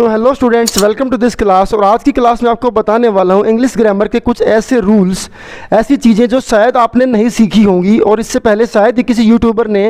So hello students, welcome to this class. और आज की क्लास में आपको बताने वाला हूँ इंग्लिश ग्रामर के कुछ ऐसे रूल्स, ऐसी चीज़ें जो शायद आपने नहीं सीखी होंगी और इससे पहले शायद ही किसी यूट्यूबर ने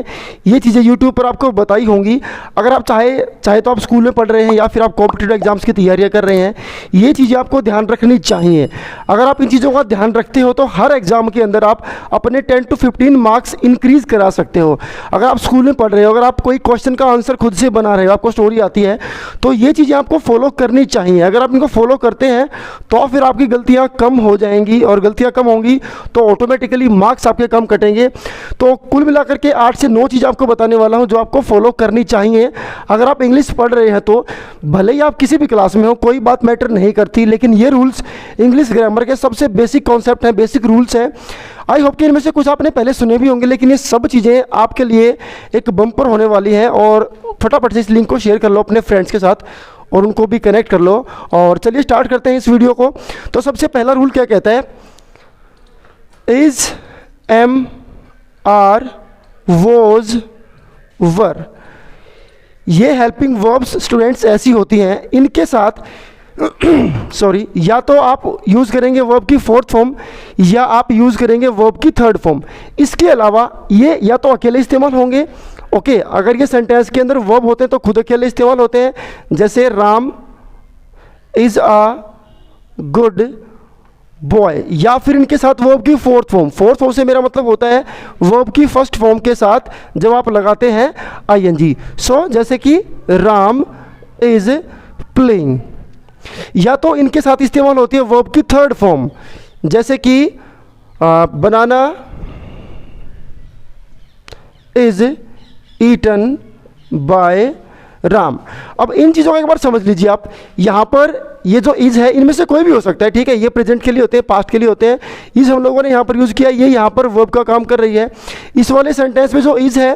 ये चीज़ें यूट्यूब पर आपको बताई होंगी। अगर आप चाहे तो आप स्कूल में पढ़ रहे हैं या फिर आप कॉम्पिटिटिव एग्जाम्स की तैयारियाँ कर रहे हैं, ये चीज़ें आपको ध्यान रखनी चाहिए। अगर आप इन चीज़ों का ध्यान रखते हो तो हर एग्ज़ाम के अंदर आप अपने 10 to 15 मार्क्स इंक्रीज़ करा सकते हो। अगर आप स्कूल में पढ़ रहे हो, अगर आप कोई क्वेश्चन का आंसर खुद से बना रहे हो, आपको स्टोरी आती है, तो ये चीज़ें आपको फॉलो करनी चाहिए। अगर आप इनको फॉलो करते हैं तो फिर आपकी गलतियां कम हो जाएंगी और गलतियां कम होंगी तो ऑटोमेटिकली मार्क्स आपके कम कटेंगे। तो कुल मिलाकर के 8 से 9 चीज़ आपको बताने वाला हूं जो आपको फॉलो करनी चाहिए। अगर आप इंग्लिश पढ़ रहे हैं तो भले ही आप किसी भी क्लास में हो, कोई बात मैटर नहीं करती, लेकिन ये रूल्स इंग्लिश ग्रामर के सबसे बेसिक कॉन्सेप्ट हैं, बेसिक रूल्स हैं। आई होप कि इनमें से कुछ आपने पहले सुने भी होंगे, लेकिन ये सब चीज़ें आपके लिए एक बम्पर होने वाली हैं। और फटाफट से इस लिंक को शेयर कर लो अपने फ्रेंड्स के साथ और उनको भी कनेक्ट कर लो। और चलिए स्टार्ट करते हैं इस वीडियो को। तो सबसे पहला रूल क्या कहता है? इज, एम, आर, वॉज, वर। ये हेल्पिंग वर्ब्स स्टूडेंट्स ऐसी होती हैं, इनके साथ सॉरी, या तो आप यूज़ करेंगे वर्ब की फोर्थ फॉर्म या आप यूज़ करेंगे वर्ब की थर्ड फॉर्म। इसके अलावा ये या तो अकेले इस्तेमाल होंगे, ओके, अगर ये सेंटेंस के अंदर वर्ब होते हैं तो खुद अकेले इस्तेमाल होते हैं, जैसे Ram is a good boy, या फिर इनके साथ वर्ब की फोर्थ फॉर्म से मेरा मतलब होता है वर्ब की फर्स्ट फॉर्म के साथ जब आप लगाते हैं आईएनजी। सो जैसे कि राम इज़ प्लेइंग। या तो इनके साथ इस्तेमाल होती है वर्ब की थर्ड फॉर्म, जैसे कि बनाना इज ईटन बाय राम। अब इन चीज़ों को एक बार समझ लीजिए आप। यहाँ पर ये जो इज है, इनमें से कोई भी हो सकता है, ठीक है। ये प्रेजेंट के लिए होते हैं, पास्ट के लिए होते हैं। इज हम लोगों ने यहाँ पर यूज़ किया, ये यहाँ पर वर्ब का काम कर रही है। इस वाले सेंटेंस में जो इज है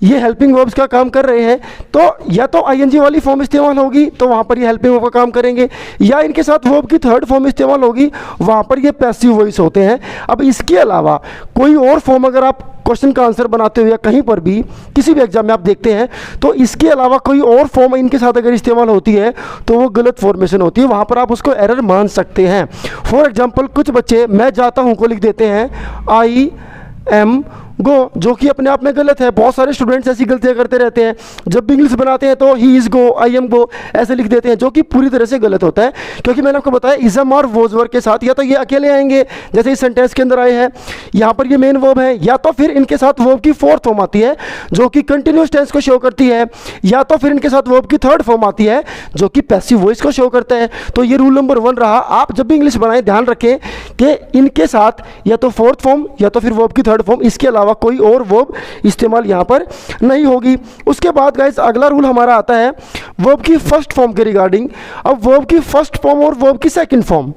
ये हेल्पिंग वर्ब्स का काम कर रहे हैं। तो या तो आईएनजी वाली फॉर्म इस्तेमाल होगी तो वहाँ पर ये हेल्पिंग वर्ब का काम करेंगे, या इनके साथ वर्ब की थर्ड फॉर्म इस्तेमाल होगी, वहाँ पर ये पैसिव वॉइस होते हैं। अब इसके अलावा कोई और फॉर्म अगर आप क्वेश्चन का आंसर बनाते हो या कहीं पर भी किसी भी एग्जाम में आप देखते हैं तो इसके अलावा कोई और फॉर्म इनके साथ अगर इस्तेमाल होती है तो वो गलत फॉर्मेशन होती है, वहाँ पर आप उसको एरर मान सकते हैं। फॉर एग्जांपल कुछ बच्चे मैं जाता हूँ को लिख देते हैं आई एम गो, जो कि अपने आप में गलत है। बहुत सारे स्टूडेंट्स ऐसी गलतियां करते रहते हैं, जब भी इंग्लिश बनाते हैं तो he is go, I am गो ऐसे लिख देते हैं, जो कि पूरी तरह से गलत होता है। क्योंकि मैंने आपको बताया इज़म और वॉज वर्ब के साथ या तो ये अकेले आएंगे जैसे इस सेंटेंस के अंदर आए हैं, यहाँ पर ये मेन वर्ब है, या तो फिर इनके साथ वर्ब की फोर्थ फॉर्म आती है जो कि कंटिन्यूस टेंस को शो करती है, या तो फिर इनके साथ वर्ब की थर्ड फॉर्म आती है जो कि पैसिव वॉइस को शो करता है। तो ये रूल नंबर 1 रहा। आप जब भी इंग्लिश बनाएं ध्यान रखें कि इनके साथ या तो फोर्थ फॉर्म या तो फिर वर्ब की थर्ड फॉर्म, इसके अलावा कोई और वर्ब इस्तेमाल यहां पर नहीं होगी। उसके बाद गाइस अगला रूल हमारा आता है वर्ब की फर्स्ट फॉर्म के रिगार्डिंग। अब वर्ब की फर्स्ट फॉर्म और वर्ब की सेकंड फॉर्म,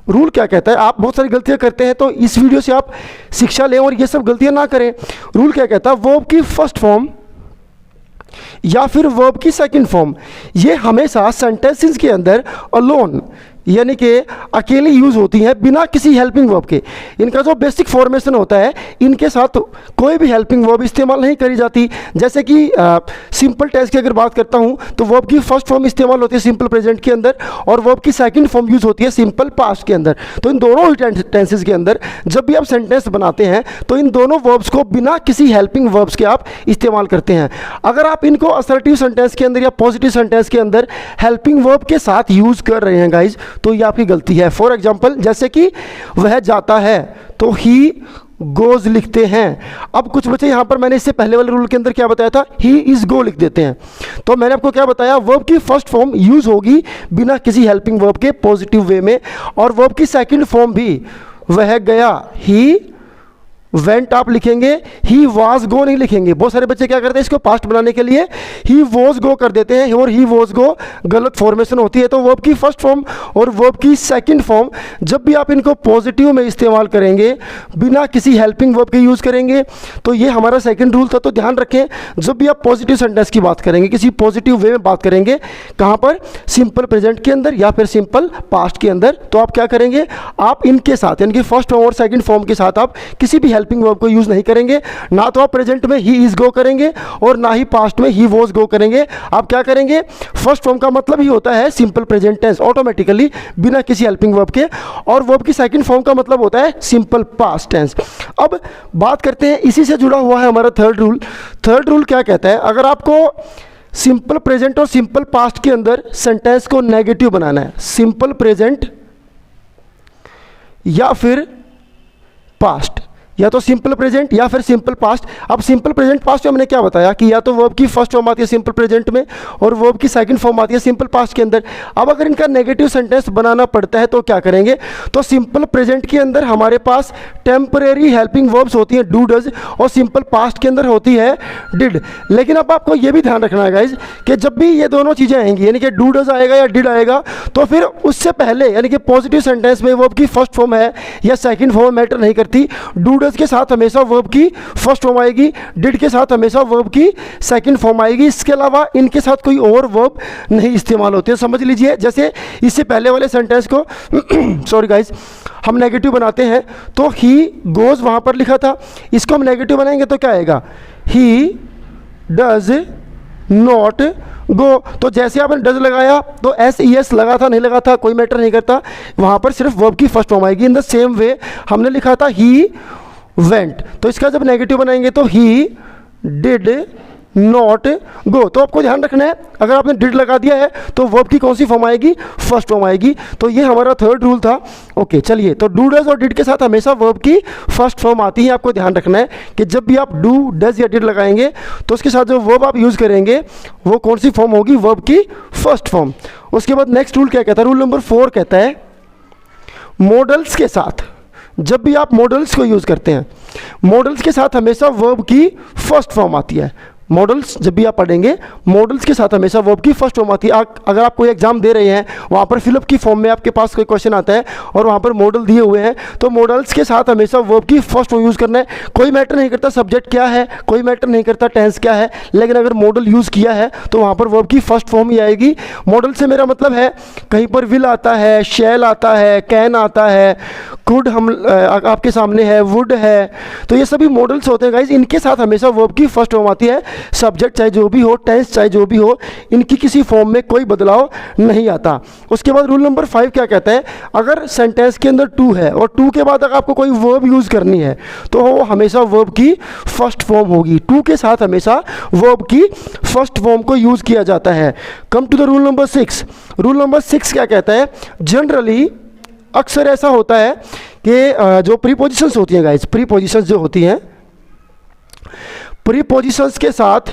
रूल क्या कहता है? आप बहुत सारी गलतियां करते हैं तो इस वीडियो से आप शिक्षा लें और ये सब गलतियां ना करें। रूल क्या कहता है? वर्ब की फर्स्ट फॉर्म या फिर वर्ब की सेकंड फॉर्म ये हमेशा सेंटेंसेस के अंदर अलोन यानी कि अकेली यूज़ होती हैं बिना किसी हेल्पिंग वर्ब के। इनका जो बेसिक फॉर्मेशन होता है, इनके साथ कोई भी हेल्पिंग वर्ब इस्तेमाल नहीं करी जाती। जैसे कि सिंपल टेंस की अगर बात करता हूं तो वर्ब की फर्स्ट फॉर्म इस्तेमाल होती है सिंपल प्रेजेंट के अंदर और वर्ब की सेकंड फॉर्म यूज़ होती है सिंपल पास्ट के अंदर। तो इन दोनों टेंसेस के अंदर जब भी आप सेंटेंस बनाते हैं तो इन दोनों वर्ब्स को बिना किसी हेल्पिंग वर्ब्स के आप इस्तेमाल करते हैं। अगर आप इनको असर्टिव सेंटेंस के अंदर या पॉजिटिव सेंटेंस के अंदर हेल्पिंग वर्ब के साथ यूज़ कर रहे हैं गाइज, तो ये आपकी गलती है। फॉर एग्जाम्पल जैसे कि वह जाता है तो ही गोज लिखते हैं। अब कुछ बच्चे यहां पर मैंने इससे पहले वाले रूल के अंदर क्या बताया था, ही इज गो लिख देते हैं। तो मैंने आपको क्या बताया, वर्ब की फर्स्ट फॉर्म यूज होगी बिना किसी हेल्पिंग वर्ब के पॉजिटिव वे में, और वर्ब की सेकंड फॉर्म भी वह गया, ही वेंट आप लिखेंगे, ही वाज गो नहीं लिखेंगे। बहुत सारे बच्चे क्या करते हैं, इसको पास्ट बनाने के लिए ही वॉज गो कर देते हैं और ही वॉज गो गलत फॉर्मेशन होती है। तो वर्ब की फर्स्ट फॉर्म और वर्ब की सेकंड फॉर्म जब भी आप इनको पॉजिटिव में इस्तेमाल करेंगे बिना किसी हेल्पिंग वर्ब के यूज़ करेंगे, तो ये हमारा सेकंड रूल था। तो ध्यान रखें जब भी आप पॉजिटिव सेंटेंस की बात करेंगे, किसी पॉजिटिव वे में बात करेंगे, कहाँ पर, सिंपल प्रेजेंट के अंदर या फिर सिंपल पास्ट के अंदर, तो आप क्या करेंगे, आप इनके साथ यानी कि फर्स्ट फॉर्म और सेकंड फॉर्म के साथ आप किसी भी हेल्पिंग वर्ब को यूज़ नहीं करेंगे। ना तो आप प्रेजेंट में ही इज गो करेंगे और ना ही पास्ट में ही वॉज गो करेंगे। आप क्या करेंगे, फर्स्ट फॉर्म का मतलब ही होता है सिंपल प्रेजेंट टेंस ऑटोमेटिकली बिना किसी हेल्पिंग वर्ब के, और वर्ब की सेकंड फॉर्म का मतलब होता है सिंपल पास्ट टेंस। अब बात करते हैं, इसी से जुड़ा हुआ है हमारा थर्ड रूल। थर्ड रूल क्या कहता है, अगर आपको सिंपल प्रेजेंट और सिंपल पास्ट के अंदर सेंटेंस को नेगेटिव बनाना है, सिंपल प्रेजेंट या फिर पास्ट, या तो सिंपल प्रेजेंट या फिर सिंपल पास्ट। अब सिंपल प्रेजेंट पास्ट में हमने क्या बताया कि या तो वर्ब की फर्स्ट फॉर्म आती है सिंपल प्रेजेंट में और वर्ब की सेकंड फॉर्म आती है सिंपल पास्ट के अंदर। अब अगर इनका नेगेटिव सेंटेंस बनाना पड़ता है तो क्या करेंगे, तो सिंपल प्रेजेंट के अंदर हमारे पास टेम्परेरी हेल्पिंग वर्ब्स होती हैं डू डज, और सिंपल पास्ट के अंदर होती है डिड। लेकिन अब आपको ये भी ध्यान रखना है गाइज कि जब भी ये दोनों चीज़ें आएंगी, यानी कि डू डज आएगा या डिड आएगा, तो फिर उससे पहले यानी कि पॉजिटिव सेंटेंस में वर्ब की फर्स्ट फॉर्म है या सेकंड फॉर्म मैटर नहीं करती। डू डज के साथ हमेशा वर्ब की फर्स्ट फॉर्म आएगी, डिड के साथ हमेशा वर्ब की सेकंड फॉर्म आएगी। इसके अलावा इनके साथ कोई और वर्ब नहीं इस्तेमाल होते हैं। समझ लीजिए, जैसे इससे पहले वाले सेंटेंस को सॉरी गाइज हम नेगेटिव बनाते हैं तो ही गोज वहां पर लिखा था, इसको हम नेगेटिव बनाएंगे तो क्या आएगा, ही डज नॉट गो। तो जैसे आपने डज लगाया तो एस ई एस लगा था नहीं लगा था कोई मैटर नहीं करता, वहां पर सिर्फ वर्ब की फर्स्ट फॉर्म आएगी। इन द सेम वे हमने लिखा था ही वेंट, तो इसका जब नेगेटिव बनाएंगे तो ही डिड नॉट गो। तो आपको ध्यान रखना है, अगर आपने डिड लगा दिया है तो वर्ब की कौन सी फॉर्म आएगी, फर्स्ट फॉर्म आएगी। तो ये हमारा थर्ड रूल था। ओके चलिए, तो डू डज और डिड के साथ हमेशा वर्ब की फर्स्ट फॉर्म आती है। आपको ध्यान रखना है कि जब भी आप डू डज या डिड लगाएंगे तो उसके साथ जो वर्ब आप यूज़ करेंगे वो कौन सी फॉर्म होगी, वर्ब की फर्स्ट फॉर्म। उसके बाद नेक्स्ट रूल क्या कहता है, रूल नंबर 4 कहता है मॉडल्स के साथ जब भी आप मॉडल्स को यूज़ करते हैं, मॉडल्स के साथ हमेशा वर्ब की फर्स्ट फॉर्म आती है। मॉडल्स जब भी आप पढ़ेंगे, मॉडल्स के साथ हमेशा वर्ब की फर्स्ट फॉर्म आती है। अगर आप कोई एग्जाम दे रहे हैं, वहाँ पर फिलअप की फॉर्म में आपके पास कोई क्वेश्चन आता है और वहाँ पर मॉडल दिए हुए हैं, तो मॉडल्स के साथ हमेशा वर्ब की फर्स्ट फॉर्म यूज़ करना है। कोई मैटर नहीं करता सब्जेक्ट क्या है, कोई मैटर नहीं करता टेंस क्या है, लेकिन अगर मॉडल यूज़ किया है तो वहाँ पर वर्ब की फर्स्ट फॉर्म ही आएगी। मॉडल से मेरा मतलब है कहीं पर विल आता है, शैल आता है, कैन आता है, कुड हम आपके सामने है, वुड है, तो ये सभी मॉडल्स होते हैं गाइज। इनके साथ हमेशा वर्ब की फर्स्ट फॉर्म आती है। सब्जेक्ट चाहे जो भी हो, टेंस चाहे जो भी हो, इनकी किसी फॉर्म में कोई बदलाव नहीं आता। उसके बाद रूल नंबर 5 क्या कहता है, अगर सेंटेंस के अंदर टू है और टू के बाद अगर आपको कोई वर्ब यूज़ करनी है तो वो हमेशा वर्ब की फर्स्ट फॉर्म होगी। टू के साथ हमेशा वर्ब की फर्स्ट फॉर्म को यूज़ किया जाता है। Come to the rule number 6। Rule number 6 क्या कहता है, जनरली अक्सर ऐसा होता है कि जो प्रीपोजिशंस होती हैं गाइज, प्रीपोजिशंस जो होती हैं, प्रीपोजिशंस के साथ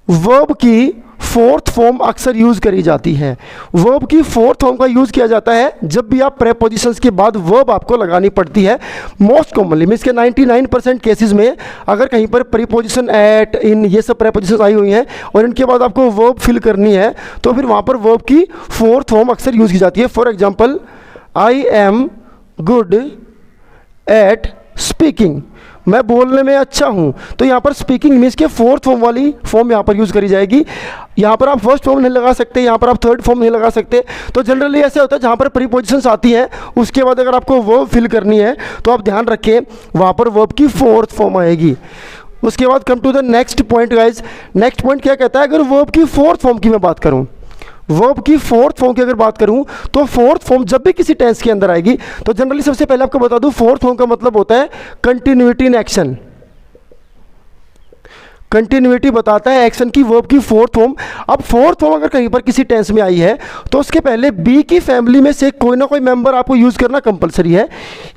वर्ब की फोर्थ फॉर्म अक्सर यूज़ करी जाती है। वर्ब की फोर्थ फॉर्म का यूज़ किया जाता है जब भी आप प्रीपोजिशंस के बाद वर्ब आपको लगानी पड़ती है। मोस्ट कॉमनली मीन्स के 99% केसेस में अगर कहीं पर प्रीपोजिशन एट, इन, ये सब प्रीपोजिशंस आई हुई हैं और इनके बाद आपको वर्ब फिल करनी है तो फिर वहाँ पर वर्ब की फोर्थ फॉर्म अक्सर यूज़ की जाती है। For example, I am good at speaking, मैं बोलने में अच्छा हूँ, तो यहाँ पर स्पीकिंग मीन्स के फोर्थ फॉर्म वाली फॉर्म यहाँ पर यूज़ करी जाएगी। यहाँ पर आप फर्स्ट फॉर्म नहीं लगा सकते, यहाँ पर आप थर्ड फॉर्म नहीं लगा सकते। तो जनरली ऐसे होता है जहाँ पर प्रीपोजिशंस आती हैं उसके बाद अगर आपको वर्ब फिल करनी है तो आप ध्यान रखें वहाँ पर वर्ब की फोर्थ फॉर्म आएगी। उसके बाद come to the next point guys. Next point क्या कहता है, अगर वर्ब की फोर्थ फॉर्म की मैं बात करूँ, वर्ब की फोर्थ फॉर्म की अगर बात करूं तो फोर्थ फॉर्म जब भी किसी टेंस के अंदर आएगी तो जनरली सबसे पहले आपको बता दूं फोर्थ फॉर्म का मतलब होता है कंटिन्यूटी इन एक्शन। कंटिन्यूटी बताता है एक्शन की वर्ब की फोर्थ फॉर्म। अब फोर्थ फॉर्म अगर कहीं पर किसी टेंस में आई है तो उसके पहले बी की फैमिली में से कोई ना कोई मेंबर आपको यूज़ करना कंपलसरी है।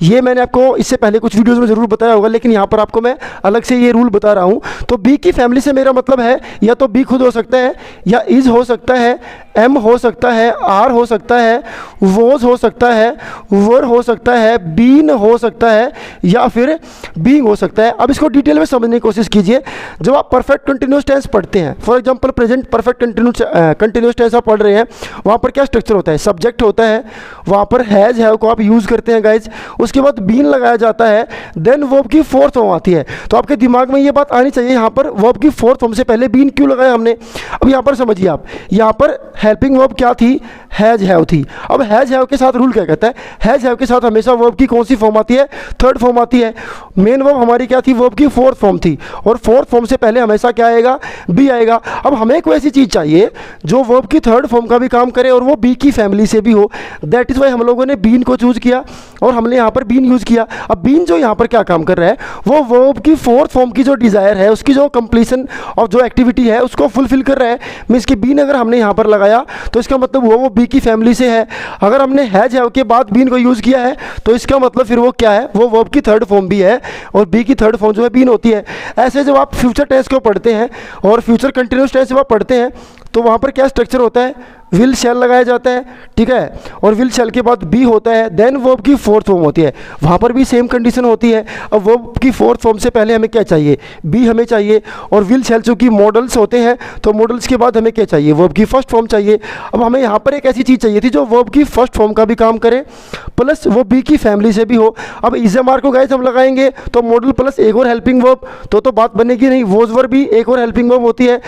ये मैंने आपको इससे पहले कुछ वीडियोस में ज़रूर बताया होगा, लेकिन यहाँ पर आपको मैं अलग से ये रूल बता रहा हूँ। तो बी की फैमिली से मेरा मतलब है या तो बी खुद हो सकता है, या इज हो सकता है, एम हो सकता है, आर हो सकता है, वोज हो सकता है, वर हो सकता है, बीन हो सकता है, या फिर बीइंग हो सकता है। अब इसको डिटेल में समझने की कोशिश कीजिए। जब आप परफेक्ट कंटिन्यूअस टेंस पढ़ते हैं, for example present perfect continuous tense आप पढ़ रहे हैं, वहाँ पर क्या स्ट्रक्चर होता है, सब्जेक्ट होता है, वहाँ पर हैज़ है को आप यूज़ करते हैं गाइज, उसके बाद बीन लगाया जाता है, देन वर्ब की फोर्थ फॉर्म आती है। तो आपके दिमाग में ये बात आनी चाहिए यहाँ पर वर्ब की फोर्थ फॉर्म से पहले बीन क्यों लगाया हमने। अब यहाँ पर समझिए आप, यहाँ पर हेल्पिंग वर्ब क्या थी, हैज हैव थी। अब हैज हैव के साथ रूल क्या कहता है, हैज हैव के साथ हमेशा वर्ब की कौन सी फॉर्म आती है, थर्ड फॉर्म आती है। मेन वर्ब हमारी क्या थी, वर्ब की फोर्थ फॉर्म थी, और फोर्थ फॉर्म से पहले हमेशा क्या आएगा, बी आएगा। अब हमें कोई ऐसी चीज़ चाहिए जो वर्ब की थर्ड फॉर्म का भी काम करे और वो बी की फैमिली से भी हो। दैट इज़ वाई हम लोगों ने बीन को चूज किया और हमने यहाँ पर बीन यूज़ किया। अब बीन जो यहाँ पर क्या काम कर रहा है, वो वर्ब की फोर्थ फॉर्म की जो डिज़ायर है, उसकी जो कंप्लीशन ऑफ जो एक्टिविटी है उसको फुलफिल कर रहा है। मीन्स कि बीन अगर हमने यहाँ पर लगाया तो इसका मतलब वो बी की फैमिली से है। अगर हमने हैज हैव के बाद बीन को यूज़ किया है तो इसका मतलब फिर वो क्या है, वो वर्ब की थर्ड फॉर्म भी है और बी की थर्ड फॉर्म जो है बीन होती है। ऐसे जब आप फ्यूचर टेंस को पढ़ते हैं और फ्यूचर कंटिन्यूस टेंस जब आप पढ़ते हैं तो वहाँ पर क्या स्ट्रक्चर होता है, विल शैल लगाया जाता है, ठीक है, और विल शैल के बाद बी होता है, देन वर्ब की फोर्थ फॉर्म होती है। वहाँ पर भी सेम कंडीशन होती है। अब वर्ब की फोर्थ फॉर्म से पहले हमें क्या चाहिए, बी हमें चाहिए, और विल शैल चूँकि मॉडल्स होते हैं तो मॉडल्स के बाद हमें क्या चाहिए, वर्ब की फर्स्ट फॉर्म चाहिए। अब हमें यहाँ पर एक ऐसी चीज़ चाहिए थी जो वर्ब की फर्स्ट फॉर्म का भी काम करे प्लस वो बी की फैमिली से भी हो। अब इज एम आर को गाइस हम लगाएंगे तो मॉडल प्लस एक और हेल्पिंग वर्ब, तो बात बनेगी नहीं। वोज वर्ब भी एक और हेल्पिंग वर्ब होती है।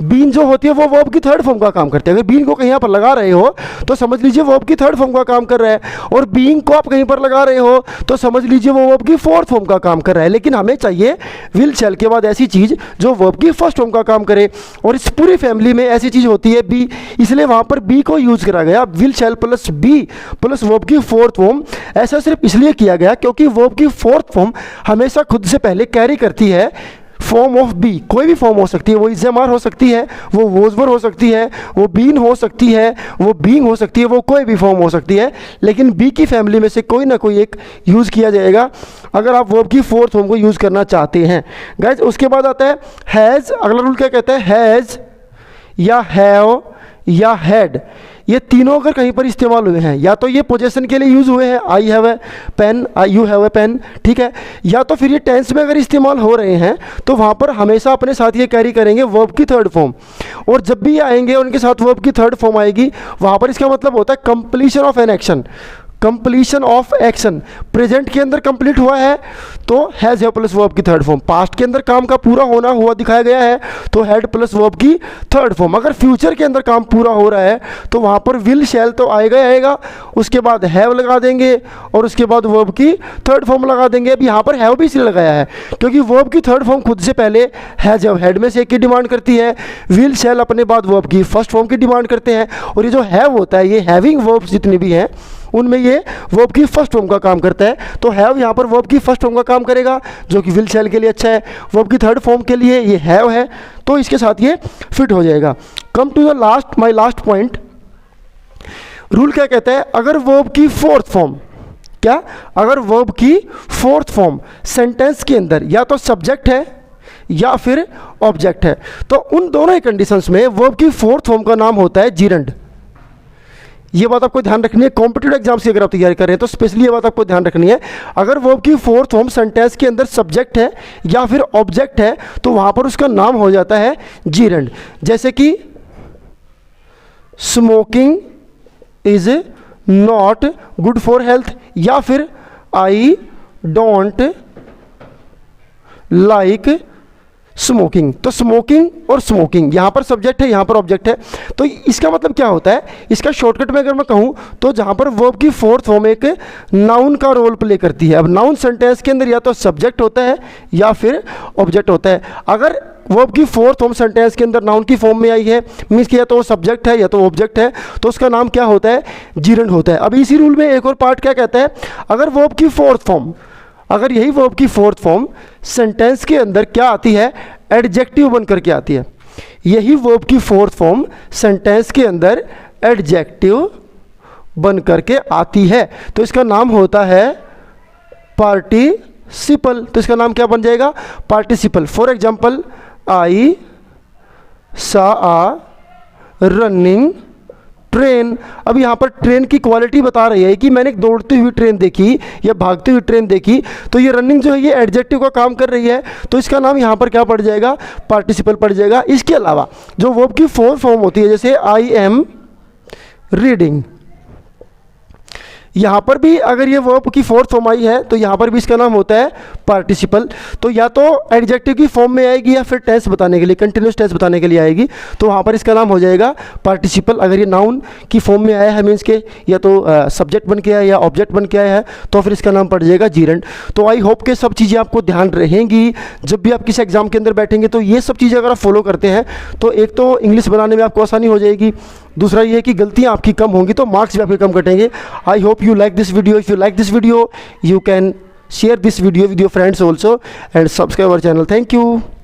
बीन जो होती है वो वर्ब की थर्ड फॉर्म का काम करते हैं। अगर बीन को कहीं पर लगा रहे हो तो समझ लीजिए वर्ब की थर्ड फॉर्म का काम कर रहा है, और बीइंग को आप कहीं पर लगा रहे हो तो समझ लीजिए वो वर्ब की फोर्थ फॉर्म का काम कर रहा है। लेकिन हमें चाहिए विल शैल के बाद ऐसी चीज़ जो वर्ब की फर्स्ट फॉर्म का काम करे, और इस पूरी फैमिली में ऐसी चीज़ होती है बी, इसलिए वहाँ पर बी को यूज़ करा गया। Will shall plus be plus verb की फोर्थ फॉर्म, ऐसा सिर्फ इसलिए किया गया क्योंकि वर्ब की फोर्थ फॉर्म हमेशा खुद से पहले कैरी करती है फॉर्म ऑफ बी। कोई भी फॉर्म हो सकती है, वो इज़ेमार हो सकती है, वो वोजवर हो सकती है, वो बीन हो सकती है, वो बीइंग हो सकती है, वो कोई भी फॉर्म हो सकती है, लेकिन बी की फैमिली में से कोई ना कोई एक यूज़ किया जाएगा अगर आप वर्ब की फोर्थ फॉर्म को यूज़ करना चाहते हैं। गाइज उसके बाद आता है हैज़। अगला रूल क्या कहता है, हैज़ या हैव या हैड, ये तीनों अगर कहीं पर इस्तेमाल हुए हैं, या तो ये पोजेशन के लिए यूज़ हुए हैं, I have a pen, you have a pen, ठीक है, या तो फिर ये टेंस में अगर इस्तेमाल हो रहे हैं तो वहाँ पर हमेशा अपने साथ ये कैरी करेंगे वर्ब की थर्ड फॉर्म। और जब भी ये आएंगे उनके साथ वर्ब की थर्ड फॉर्म आएगी, वहाँ पर इसका मतलब होता है completion of an action. Completion of action, present के अंदर कंप्लीट हुआ है तो हैज़ हैव प्लस वर्ब की थर्ड फॉर्म। पास्ट के अंदर काम का पूरा होना हुआ दिखाया गया है तो हैड प्लस वर्ब की थर्ड फॉर्म। अगर फ्यूचर के अंदर काम पूरा हो रहा है तो वहाँ पर विल शैल तो आएगा ही आएगा, उसके बाद हैव लगा देंगे और उसके बाद वर्ब की थर्ड फॉर्म लगा देंगे। अब यहाँ पर हैव भी इसलिए लगाया है क्योंकि वर्ब की थर्ड फॉर्म खुद से पहले हैज़ हैव हेड में से एक की डिमांड करती है, विल शैल अपने बाद वर्ब की फर्स्ट फॉर्म की डिमांड करते हैं, और ये जो हैव होता है ये हैविंग वर्ब्स जितने भी हैं उनमें ये वर्ब की फर्स्ट फॉर्म का काम करता है। तो हैव यहाँ पर वर्ब की फर्स्ट फॉर्म का काम करेगा जो कि विल शैल के लिए अच्छा है। वर्ब की थर्ड फॉर्म के लिए ये हैव है तो इसके साथ ये फिट हो जाएगा। Come to the last, my last point. Rule क्या कहता है, अगर वर्ब की फोर्थ फॉर्म, क्या, अगर वर्ब की फोर्थ फॉर्म सेंटेंस के अंदर या तो सब्जेक्ट है या फिर ऑब्जेक्ट है, तो उन दोनों ही कंडीशंस में वर्ब की फोर्थ फॉर्म का नाम होता है जीरंड। ये बात आपको ध्यान रखनी है, कॉम्पिटिटिव एग्जाम्स की अगर आप तैयारी कर रहे हैं तो स्पेशली ये बात आपको ध्यान रखनी है। अगर वर्ब की फोर्थ फॉर्म सेंटेंस के अंदर सब्जेक्ट है या फिर ऑब्जेक्ट है तो वहाँ पर उसका नाम हो जाता है जीरंड। जैसे कि smoking is not good for health, या फिर आई डोंट लाइक स्मोकिंग। तो स्मोकिंग और स्मोकिंग यहाँ पर सब्जेक्ट है, यहाँ पर ऑब्जेक्ट है। तो इसका मतलब क्या होता है, इसका शॉर्टकट में अगर मैं कहूँ तो जहाँ पर वर्ब की फोर्थ फॉर्म एक नाउन का रोल प्ले करती है। अब नाउन सेंटेंस के अंदर या तो सब्जेक्ट होता है या फिर ऑब्जेक्ट होता है। अगर वर्ब की फोर्थ फॉर्म सेंटेंस के अंदर नाउन की फॉर्म में आई है, मीन्स कि या तो वो सब्जेक्ट है या तो ऑब्जेक्ट है, तो उसका नाम क्या होता है, जीरंड होता है। अब इसी रूल में एक और पार्ट क्या कहता है, अगर वर्ब की फोर्थ फॉर्म, अगर यही वर्ब की फोर्थ फॉर्म सेंटेंस के अंदर क्या आती है, एडजेक्टिव बन करके आती है। यही वर्ब की फोर्थ फॉर्म सेंटेंस के अंदर एडजेक्टिव बन करके आती है तो इसका नाम होता है पार्टिसिपल। तो इसका नाम क्या बन जाएगा, पार्टिसिपल। फॉर एग्जाम्पल, आई सा आ रनिंग ट्रेन। अब यहाँ पर ट्रेन की क्वालिटी बता रही है कि मैंने एक दौड़ती हुई ट्रेन देखी या भागती हुई ट्रेन देखी, तो ये रनिंग जो है ये एडजेक्टिव का काम कर रही है तो इसका नाम यहाँ पर क्या पड़ जाएगा, पार्टिसिपल पड़ जाएगा। इसके अलावा जो वर्ब की फोर्थ फॉर्म होती है, जैसे आई एम रीडिंग, यहाँ पर भी अगर ये वर्ब की फोर्थ फॉर्म आई है तो यहाँ पर भी इसका नाम होता है पार्टिसिपल। तो या तो एडजेक्टिव की फॉर्म में आएगी या फिर टेंस बताने के लिए, कंटिन्यूस टेंस बताने के लिए आएगी, तो वहाँ पर इसका नाम हो जाएगा पार्टिसिपल। अगर ये नाउन की फॉर्म में आया है मीन्स के या तो सब्जेक्ट बन के आया या ऑब्जेक्ट बन के आया है तो फिर इसका नाम पड़ जाएगा जीरेंड। तो आई होप के सब चीज़ें आपको ध्यान रहेंगी जब भी आप किसी एग्जाम के अंदर बैठेंगे। तो ये सब चीज़ें अगर आप फॉलो करते हैं तो एक तो इंग्लिश बनाने में आपको आसानी हो जाएगी, दूसरा ये है कि गलतियाँ आपकी कम होंगी तो मार्क्स भी आपके कम कटेंगे। I hope you like this video. If you like this video, you can share this video with your friends also and subscribe our channel. Thank you.